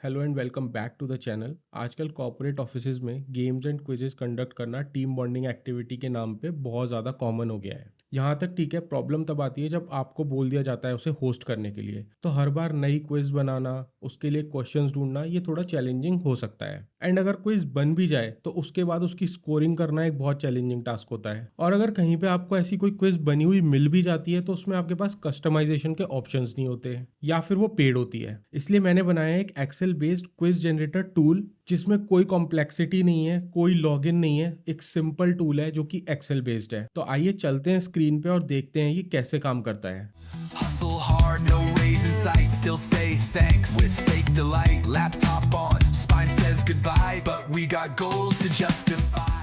Hello and welcome back to the channel. आजकल corporate offices में games and quizzes conduct करना team bonding activity के नाम पे बहुत ज़्यादा कॉमन हो गया है। यहाँ तक ठीक है, प्रॉब्लम तब आती है जब आपको बोल दिया जाता है उसे होस्ट करने के लिए। तो हर बार नई क्विज बनाना, उसके लिए क्वेश्चंस ढूंढना, ये थोड़ा चैलेंजिंग हो सकता है। एंड अगर क्विज बन भी जाए तो उसके बाद उसकी स्कोरिंग करना एक बहुत चैलेंजिंग टास्क होता है। और अगर कहीं पे आपको ऐसी कोई क्विज बनी हुई मिल भी जाती है तो उसमें आपके पास कस्टमाइजेशन के ऑप्शंस नहीं होते या फिर वो पेड होती है। इसलिए मैंने बनाया एक Excel based quiz generator tool जिसमें कोई कॉम्प्लेक्सिटी नहीं है, कोई लॉगिन नहीं है, एक सिंपल टूल है जो कि एक्सेल बेस्ड है। तो आइए चलते हैं स्क्रीन पे और देखते हैं ये कैसे काम करता है। Hustle hard, no raise in sight. Still say thanks with fake delight. Laptop on, spine says goodbye, but we got goals to justify.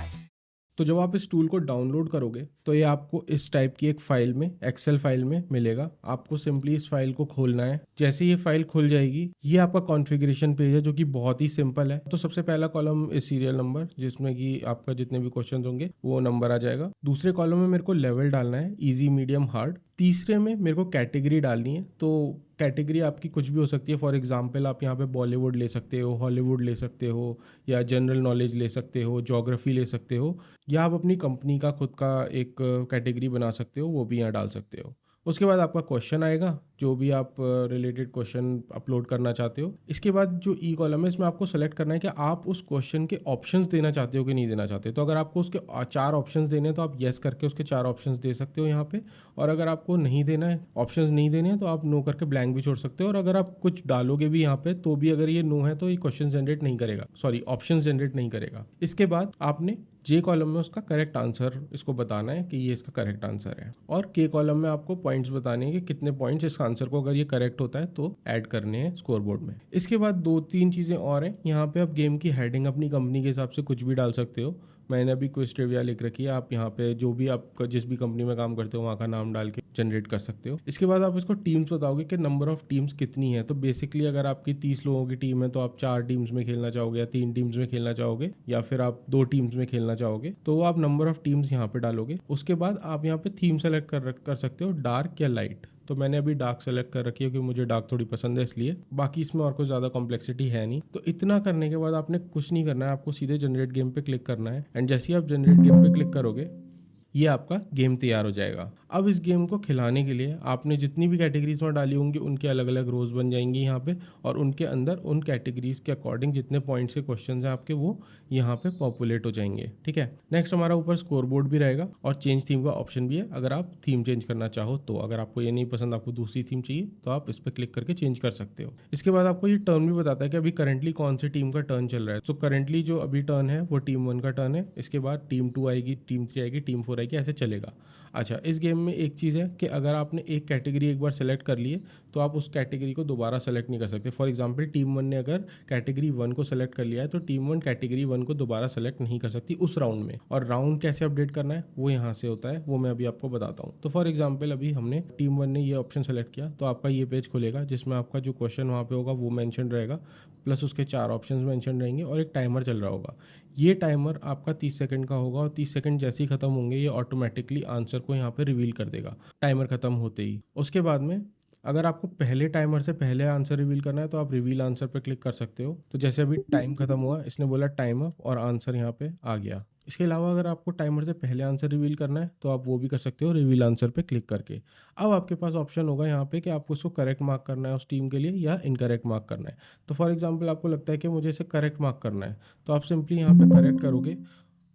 तो जब आप इस टूल को डाउनलोड करोगे तो ये आपको इस टाइप की एक फाइल में, एक्सेल फाइल में मिलेगा। आपको सिंपली इस फाइल को खोलना है। जैसे ये फाइल खुल जाएगी, ये आपका कॉन्फ़िगरेशन पेज है जो कि बहुत ही सिंपल है। तो सबसे पहला कॉलम इस सीरियल नंबर, जिसमें कि आपका जितने भी क्वेश्चन होंगे वो नंबर आ जाएगा। दूसरे कॉलम में मेरे को लेवल डालना है, इजी, मीडियम, हार्ड। तीसरे में मेरे को कैटेगरी डालनी है। तो कैटेगरी आपकी कुछ भी हो सकती है। फॉर एग्जांपल आप यहाँ पे बॉलीवुड ले सकते हो, हॉलीवुड ले सकते हो, या जनरल नॉलेज ले सकते हो, ज्योग्राफी ले सकते हो, या आप अपनी कंपनी का खुद का एक कैटेगरी बना सकते हो, वो भी यहाँ डाल सकते हो। उसके बाद आपका क्वेश्चन आएगा, जो भी आप रिलेटेड क्वेश्चन अपलोड करना चाहते हो। इसके बाद जो ई कॉलम है, इसमें आपको सेलेक्ट करना है कि आप उस क्वेश्चन के ऑप्शंस देना चाहते हो कि नहीं देना चाहते। तो अगर आपको उसके 4 ऑप्शंस देने हैं तो आप येस करके उसके 4 ऑप्शंस दे सकते हो यहाँ पे। और अगर आपको नहीं देना है, ऑप्शंस नहीं देने हैं, तो आप नो करके ब्लैंक भी छोड़ सकते हो। और अगर आप कुछ डालोगे भी यहाँ पे तो भी अगर ये नो है तो ये क्वेश्चन जनरेट नहीं करेगा, सॉरी, ऑप्शंस जनरेट नहीं करेगा। इसके बाद आपने जे कॉलम में उसका करेक्ट आंसर इसको बताना है कि ये इसका करेक्ट आंसर है। और के कॉलम में आपको पॉइंट्स बताने हैं कि कितने पॉइंट्स इस आंसर को, अगर ये करेक्ट होता है तो ऐड करने हैं स्कोर बोर्ड में। इसके बाद 2-3 चीज़ें और हैं। यहाँ पे आप गेम की हेडिंग अपनी कंपनी के हिसाब से कुछ भी डाल सकते हो। मैंने अभी क्विज ट्रिविया लिख रखी है। आप यहाँ पे जो भी आप जिस भी कंपनी में काम करते हो वहाँ का नाम डाल के जनरेट कर सकते हो। इसके बाद आप इसको टीम्स बताओगे कि नंबर ऑफ टीम्स कितनी है। तो बेसिकली अगर आपकी 30 लोगों की टीम है तो आप 4 टीम्स में खेलना चाहोगे, या 3 टीम्स में खेलना चाहोगे, या फिर आप 2 टीम्स में खेलना चाहोगे, तो आप नंबर ऑफ टीम्स यहाँ पे डालोगे। उसके बाद आप यहाँ पे थीम सेलेक्ट कर सकते हो, डार्क या लाइट। तो मैंने अभी डार्क सेलेक्ट कर रखी है क्योंकि मुझे डार्क थोड़ी पसंद है इसलिए। बाकी इसमें और कोई ज़्यादा कॉम्प्लेक्सिटी है नहीं। तो इतना करने के बाद आपने कुछ नहीं करना है, आपको सीधे जनरेट गेम पे क्लिक करना है। एंड जैसे ही आप जनरेट गेम पे क्लिक करोगे, ये आपका गेम तैयार हो जाएगा। अब इस गेम को खिलाने के लिए आपने जितनी भी कैटेगरीज में डाली होंगी उनके अलग अलग रोज बन जाएंगी यहाँ पे, और उनके अंदर उन कैटेगरीज के अकॉर्डिंग जितने पॉइंट्स के क्वेश्चन हैं आपके, वो यहाँ पे पॉपुलेट हो जाएंगे। ठीक है। नेक्स्ट हमारा ऊपर स्कोर बोर्ड भी रहेगा और चेंज थीम का ऑप्शन भी है, अगर आप थीम चेंज करना चाहो तो। अगर आपको ये नहीं पसंद, आपको दूसरी थीम चाहिए, तो आप इस पर क्लिक करके चेंज कर सकते हो। इसके बाद आपको ये टर्न भी बताता है कि अभी करंटली कौन सी टीम का टर्न चल रहा है। तो करंटली जो अभी टर्न है वो टीम 1 का टर्न है। इसके बाद टीम 2 आएगी, टीम 3 आएगी, टीम 4 आएगी, ऐसे चलेगा। अच्छा, इस गेम में एक चीज़ है कि अगर आपने एक कैटेगरी एक बार सेलेक्ट कर लिए तो आप उस कैटेगरी को दोबारा सेलेक्ट नहीं कर सकते। फॉर एग्जांपल टीम 1 ने अगर कैटेगरी 1 को सेलेक्ट कर लिया है तो टीम 1 कैटेगरी 1 को दोबारा सेलेक्ट नहीं कर सकती उस राउंड में। और राउंड कैसे अपडेट करना है वो यहाँ से होता है, वो मैं अभी आपको बताता हूँ। तो फॉर एग्जाम्पल अभी हमने टीम 1 ने ये ऑप्शन सेलेक्ट किया तो आपका ये पेज खुलेगा जिसमें आपका जो क्वेश्चन वहाँ पे होगा वो मेंशन रहेगा, प्लस उसके 4 ऑप्शंस मेंशन रहेंगे और एक टाइमर चल रहा होगा। ये टाइमर आपका 30 सेकंड का होगा और 30 सेकंड जैसे ही खत्म होंगे ये ऑटोमेटिकली आंसर को यहाँ पे रिवील कर देगा टाइमर खत्म होते ही। उसके बाद में अगर आपको पहले टाइमर से पहले आंसर रिवील करना है तो आप रिवील आंसर पे क्लिक कर सकते हो। तो जैसे अभी टाइम खत्म हुआ, इसने बोला टाइम अप और आंसर यहाँ पे आ गया। इसके अलावा अगर आपको टाइमर से पहले आंसर रिवील करना है तो आप वो भी कर सकते हो रिवील आंसर पे क्लिक करके। अब आपके पास ऑप्शन होगा यहाँ पे कि आपको इसको करेक्ट मार्क करना है उस टीम के लिए या इनकरेक्ट मार्क करना है। तो फॉर एग्जांपल आपको लगता है कि मुझे इसे करेक्ट मार्क करना है तो आप सिंपली यहाँ पे करेक्ट करोगे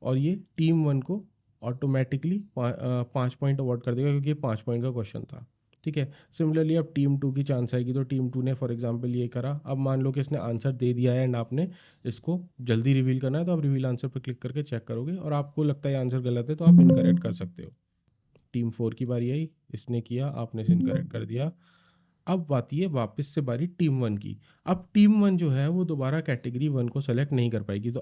और ये टीम 1 को ऑटोमेटिकली 5 पॉइंट अवार्ड कर देगा क्योंकि ये 5 पॉइंट का क्वेश्चन था। ठीक है। सिमिलरली अब टीम 2 की चांस आएगी तो टीम 2 ने फॉर एग्जांपल ये करा। अब मान लो कि इसने आंसर दे दिया है एंड आपने इसको जल्दी रिवील करना है तो आप रिवील आंसर पर क्लिक करके चेक करोगे और आपको लगता है आंसर गलत है तो आप इनकरेक्ट कर सकते हो। टीम 4 की बारी आई, इसने किया, आपने इसे इनकरेक्ट कर दिया। अब आती है वापस से बारी टीम 1 की। अब टीम 1 जो है वो दोबारा कैटेगरी 1 को सेलेक्ट नहीं कर पाएगी। तो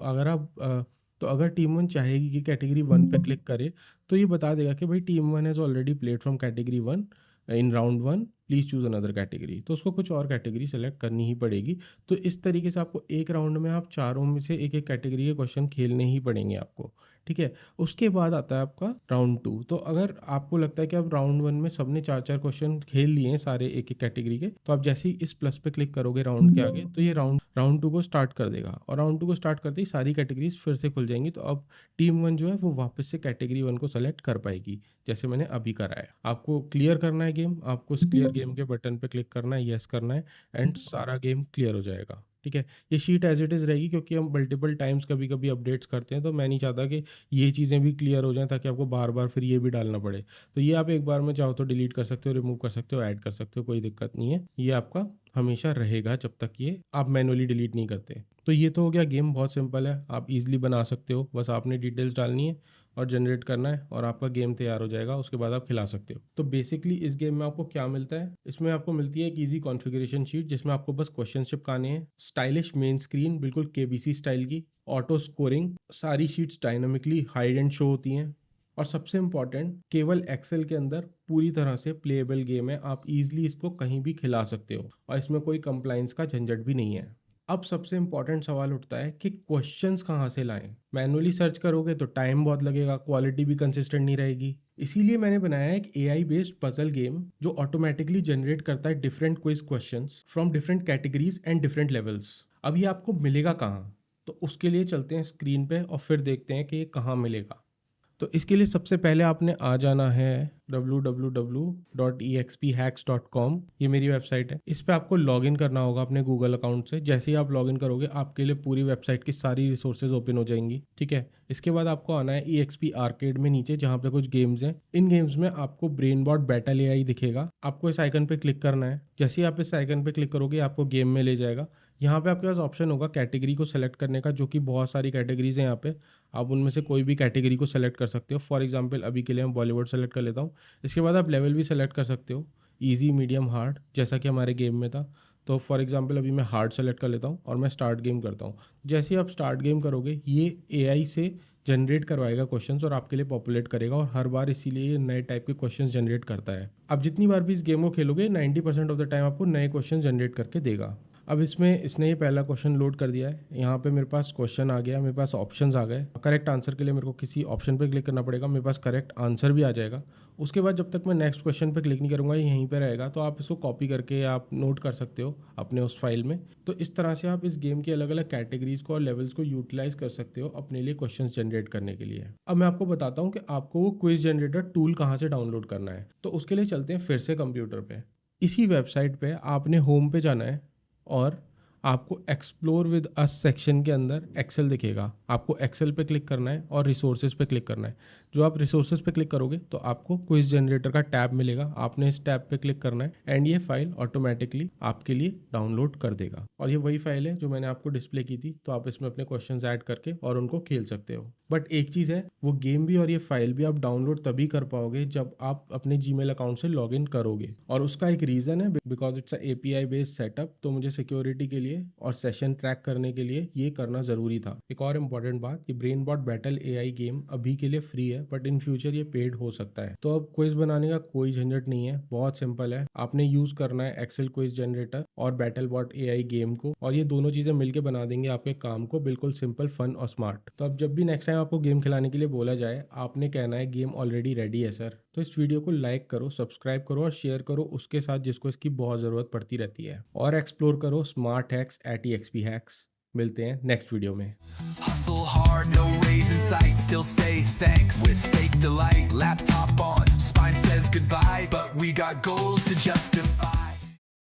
अगर टीम 1 चाहेगी कि कैटेगरी 1 पे क्लिक करे तो ये बता देगा कि भाई team 1 has already played from category 1 in round 1, please choose another category. तो उसको कुछ और कैटेगरी सेलेक्ट करनी ही पड़ेगी। तो इस तरीके से आपको एक राउंड में आप चारों में से एक एक कैटेगरी के क्वेश्चन खेलने ही पड़ेंगे आपको। ठीक है। उसके बाद आता है आपका राउंड 2। तो अगर आपको लगता है कि अब राउंड 1 में सबने 4-4 क्वेश्चन खेल लिए हैं सारे एक एक कैटेगरी के, तो आप जैसे ही इस प्लस पे क्लिक करोगे राउंड के आगे, तो ये राउंड 2 को स्टार्ट कर देगा, और राउंड 2 को स्टार्ट करते ही सारी कैटेगरीज फिर से खुल जाएंगी। तो अब टीम 1 जो है वो वापस से कैटेगरी 1 को सेलेक्ट कर पाएगी, जैसे मैंने अभी करा है। आपको क्लियर करना है गेम, आपको इस क्लियर गेम के बटन पे क्लिक करना है, येस करना है, एंड सारा गेम क्लियर हो जाएगा। ठीक है, ये शीट एज इट इज़ रहेगी, क्योंकि हम मल्टीपल टाइम्स कभी कभी अपडेट्स करते हैं, तो मैं नहीं चाहता कि ये चीज़ें भी क्लियर हो जाएं ताकि आपको बार बार फिर ये भी डालना पड़े। तो ये आप एक बार में चाहो तो डिलीट कर सकते हो, रिमूव कर सकते हो, ऐड कर सकते हो, कोई दिक्कत नहीं है। ये आपका हमेशा रहेगा जब तक ये आप मैनुअली डिलीट नहीं करते। तो ये तो हो गया गेम, बहुत सिंपल है, आप इजीली बना सकते हो। बस आपने डिटेल्स डालनी है और जनरेट करना है और आपका गेम तैयार हो जाएगा, उसके बाद आप खिला सकते हो। तो बेसिकली इस गेम में आपको क्या मिलता है, इसमें आपको मिलती है एक इजी कॉन्फ़िगरेशन शीट, जिसमें आपको बस क्वेश्चन चिपकाने हैं, स्टाइलिश मेन स्क्रीन बिल्कुल केबीसी स्टाइल की, ऑटो स्कोरिंग, सारी sheets dynamically hide and show होती हैं, और सबसे इम्पॉर्टेंट केवल एक्सेल के अंदर पूरी तरह से प्लेएबल गेम है। आप इजीली इसको कहीं भी खिला सकते हो और इसमें कोई कंप्लाइंस का झंझट भी नहीं है। अब सबसे इम्पॉर्टेंट सवाल उठता है कि क्वेश्चंस कहाँ से लाएं। मैनुअली सर्च करोगे तो टाइम बहुत लगेगा, क्वालिटी भी कंसिस्टेंट नहीं रहेगी। इसीलिए मैंने बनाया एक AI बेस्ड पजल गेम जो ऑटोमेटिकली जनरेट करता है different quiz questions from different categories and different levels. अब ये आपको मिलेगा कहाँ, तो उसके लिए चलते हैं स्क्रीन पे और फिर देखते हैं कि ये कहाँ मिलेगा। तो इसके लिए सबसे पहले आपने आ जाना है www.exphacks.com, ये मेरी वेबसाइट है। इस पे आपको लॉगिन करना होगा अपने गूगल अकाउंट से। जैसे ही आप लॉगिन करोगे आपके लिए पूरी वेबसाइट की सारी रिसोर्सेज ओपन हो जाएंगी। ठीक है, इसके बाद आपको आना है EXP आर्केड में नीचे, जहाँ पे कुछ गेम्स हैं। इन गेम्स में आपको ब्रेनबॉट बैटल AI दिखेगा, आपको इस आइकन पे क्लिक करना है। जैसे ही आप इस आइकन पे क्लिक करोगे आपको गेम में ले जाएगा। यहाँ पे आपके पास ऑप्शन होगा कैटेगरी को सेलेक्ट करने का, जो कि बहुत सारी कैटेगरीज हैं यहाँ पे। आप उनमें से कोई भी कैटेगरी को सेलेक्ट कर सकते हो। फॉर एग्जांपल अभी के लिए मैं बॉलीवुड सेलेक्ट कर लेता हूँ। इसके बाद आप लेवल भी सेलेक्ट कर सकते हो, इजी, मीडियम, हार्ड, जैसा कि हमारे गेम में था। तो फॉर एग्जांपल अभी मैं हार्ड सेलेक्ट कर लेता हूँ और मैं स्टार्ट गेम करता हूँ। जैसे ही आप स्टार्ट गेम करोगे ये AI से जनरेट करवाएगा क्वेश्चंस और आपके लिए पॉपुलेट करेगा, और हर बार इसीलिए ये नए टाइप के क्वेश्चंस जनरेट करता है। अब जितनी बार भी इस गेम को खेलोगे 90% ऑफ द टाइम आपको नए क्वेश्चन जनरेट करके देगा। अब इसमें इसने ये पहला क्वेश्चन लोड कर दिया है। यहाँ पे मेरे पास क्वेश्चन आ गया, मेरे पास ऑप्शंस आ गए। करेक्ट आंसर के लिए मेरे को किसी ऑप्शन पे क्लिक करना पड़ेगा, मेरे पास करेक्ट आंसर भी आ जाएगा। उसके बाद जब तक मैं नेक्स्ट क्वेश्चन पे क्लिक नहीं करूँगा ये यहीं पे रहेगा, तो आप इसको कॉपी करके आप नोट कर सकते हो अपने उस फाइल में। तो इस तरह से आप इस गेम की अलग अलग कैटेगरीज को और लेवल्स को यूटिलाइज कर सकते हो अपने लिए क्वेश्चन जनरेट करने के लिए। अब मैं आपको बताता हूँ कि आपको वो क्विज जनरेटर टूल कहाँ से डाउनलोड करना है। तो उसके लिए चलते हैं फिर से कंप्यूटर पे। इसी वेबसाइट पे आपने होम पे जाना है और आपको एक्सप्लोर विद अस सेक्शन के अंदर एक्सेल दिखेगा। आपको एक्सेल पे क्लिक करना है और रिसोर्सेज पे क्लिक करना है। जो आप रिसोर्सेज पे क्लिक करोगे तो आपको क्विज जनरेटर का टैब मिलेगा, आपने इस टैब पे क्लिक करना है एंड ये फाइल ऑटोमेटिकली आपके लिए डाउनलोड कर देगा। और ये वही फाइल है जो मैंने आपको डिस्प्ले की थी, तो आप इसमें अपने क्वेश्चंस ऐड करके और उनको खेल सकते हो। बट एक चीज़ है, वो गेम भी और ये फाइल भी आप डाउनलोड तभी कर पाओगे जब आप अपने जीमेल अकाउंट से लॉगिन करोगे, और उसका एक रीज़न है, because it's a API based setup. तो मुझे सिक्योरिटी के लिए और सेशन ट्रैक करने के लिए ये करना ज़रूरी था। एक और इम्पॉर्टेंट बात, ये ब्रेनबॉट बैटल AI गेम अभी के लिए फ्री है, बट इन फ्यूचर ये पेड हो सकता है। तो अब क्विज बनाने का कोई झंझट नहीं है, बहुत सिंपल है। आपने यूज़ करना है एक्सेल क्विज जनरेटर और बैटलबॉट AI गेम को, और ये दोनों चीज़ें मिलकर बना देंगे आपके काम को बिल्कुल सिंपल, फन और स्मार्ट। तो अब जब भी नेक्स्ट टाइम आपको गेम खिलाने के लिए बोला जाए, आपने कहना है गेम ऑलरेडी रेडी है सर। तो इस वीडियो को लाइक करो, सब्सक्राइब करो और शेयर करो उसके साथ जिसको इसकी बहुत ज़रूरत पड़ती रहती है, और एक्सप्लोर करो smart hacks at EXP Hacks। मिलते हैं नेक्स्ट वीडियो में। Hustle hard, no raise in sight, still say thanks with fake delight. Laptop on, spine says goodbye, but we got goals to justify.